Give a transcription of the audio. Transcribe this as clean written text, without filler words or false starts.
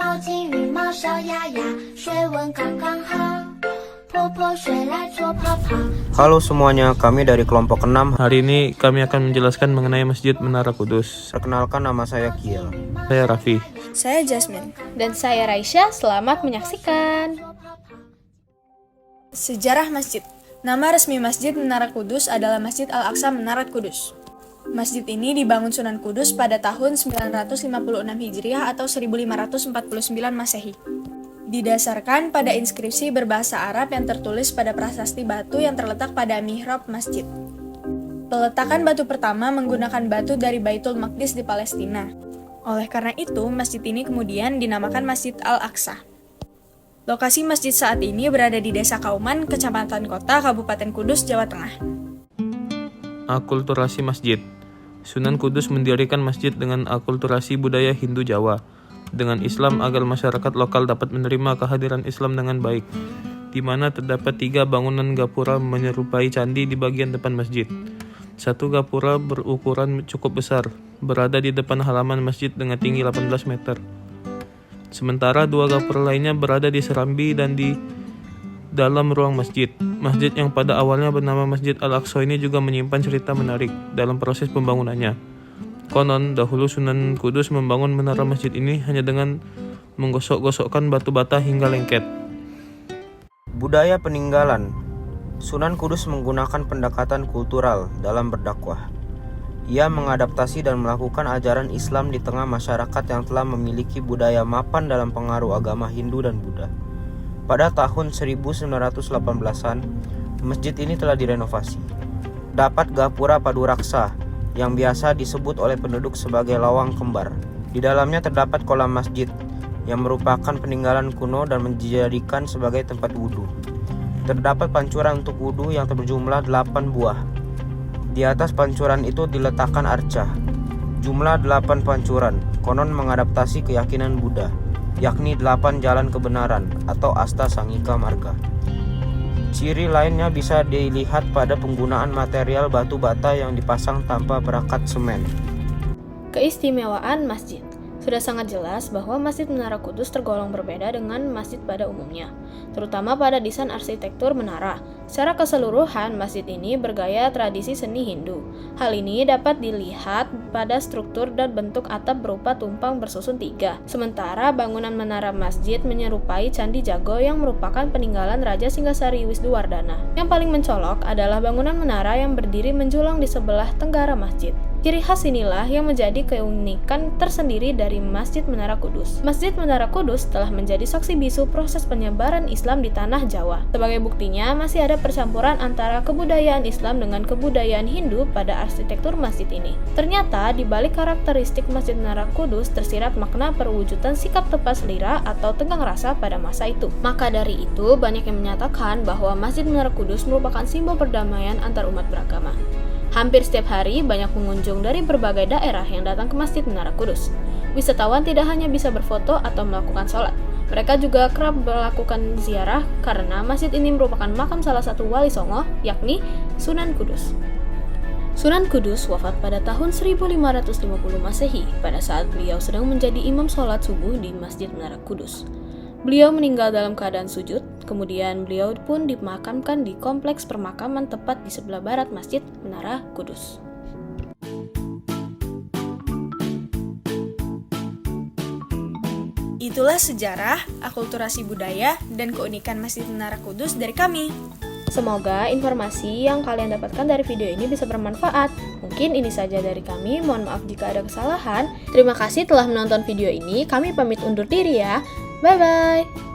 毛巾、羽毛、小鸭鸭，水温刚刚好，泼泼水来做泡泡。 Halo semuanya, kami dari kelompok 6. Hari ini kami akan menjelaskan mengenai Masjid Menara Kudus. Perkenalkan, nama saya Kiel. Saya Raffi. Saya Jasmine. Dan saya Raisya, selamat menyaksikan. Sejarah masjid. Nama resmi Masjid Menara Kudus adalah Masjid Al-Aqsa Menara Kudus. Masjid ini dibangun Sunan Kudus pada tahun 956 Hijriah atau 1549 Masehi. Didasarkan pada inskripsi berbahasa Arab yang tertulis pada prasasti batu yang terletak pada mihrab masjid. Peletakan batu pertama menggunakan batu dari Baitul Maqdis di Palestina. Oleh karena itu, masjid ini kemudian dinamakan Masjid Al-Aqsa. Lokasi masjid saat ini berada di Desa Kauman, Kecamatan Kota, Kabupaten Kudus, Jawa Tengah. Akulturasi masjid. Sunan Kudus mendirikan masjid dengan akulturasi budaya Hindu Jawa dengan Islam agar masyarakat lokal dapat menerima kehadiran Islam dengan baik, di mana terdapat 3 bangunan gapura menyerupai candi di bagian depan masjid. Satu gapura berukuran cukup besar, berada di depan halaman masjid dengan tinggi 18 meter. Sementara 2 gapura lainnya berada di serambi dan di dalam ruang masjid. Masjid yang pada awalnya bernama Masjid Al-Aqsa ini juga menyimpan cerita menarik dalam proses pembangunannya. Konon, dahulu Sunan Kudus membangun menara masjid ini hanya dengan menggosok-gosokkan batu bata hingga lengket. Budaya peninggalan. Sunan Kudus menggunakan pendekatan kultural dalam berdakwah. Ia mengadaptasi dan melakukan ajaran Islam di tengah masyarakat yang telah memiliki budaya mapan dalam pengaruh agama Hindu dan Buddha. Pada tahun 1918-an, masjid ini telah direnovasi. Dapat gapura paduraksa yang biasa disebut oleh penduduk sebagai lawang kembar. Di dalamnya terdapat kolam masjid yang merupakan peninggalan kuno dan dijadikan sebagai tempat wudhu. Terdapat pancuran untuk wudhu yang berjumlah 8 buah. Di atas pancuran itu diletakkan arca. Jumlah 8 pancuran konon mengadaptasi keyakinan Buddha, yakni 8 jalan kebenaran atau Asta Sangika Marga. Ciri lainnya bisa dilihat pada penggunaan material batu bata yang dipasang tanpa perekat semen. Keistimewaan masjid. Sudah sangat jelas bahwa Masjid Menara Kudus tergolong berbeda dengan masjid pada umumnya, terutama pada desain arsitektur menara. Secara keseluruhan, masjid ini bergaya tradisi seni Hindu. Hal ini dapat dilihat pada struktur dan bentuk atap berupa tumpang bersusun 3. Sementara bangunan menara masjid menyerupai Candi Jago yang merupakan peninggalan Raja Singgasari Wisnuwardana. Yang paling mencolok adalah bangunan menara yang berdiri menjulang di sebelah tenggara masjid. Ciri khas inilah yang menjadi keunikan tersendiri dari Masjid Menara Kudus. Masjid Menara Kudus telah menjadi saksi bisu proses penyebaran Islam di tanah Jawa. Sebagai buktinya, masih ada percampuran antara kebudayaan Islam dengan kebudayaan Hindu pada arsitektur masjid ini. Ternyata, di balik karakteristik Masjid Menara Kudus tersirat makna perwujudan sikap tepat selera atau tegang rasa pada masa itu. Maka dari itu, banyak yang menyatakan bahwa Masjid Menara Kudus merupakan simbol perdamaian antar umat beragama. Hampir setiap hari, banyak pengunjung dari berbagai daerah yang datang ke Masjid Menara Kudus. Wisatawan tidak hanya bisa berfoto atau melakukan sholat, mereka juga kerap melakukan ziarah karena masjid ini merupakan makam salah satu wali songo, yakni Sunan Kudus. Sunan Kudus wafat pada tahun 1550 Masehi pada saat beliau sedang menjadi imam sholat subuh di Masjid Menara Kudus. Beliau meninggal dalam keadaan sujud, kemudian beliau pun dimakamkan di kompleks permakaman tepat di sebelah barat Masjid Menara Kudus. Itulah sejarah, akulturasi budaya, dan keunikan Masjid Menara Kudus dari kami. Semoga informasi yang kalian dapatkan dari video ini bisa bermanfaat. Mungkin ini saja dari kami, mohon maaf jika ada kesalahan. Terima kasih telah menonton video ini, kami pamit undur diri ya. Bye-bye!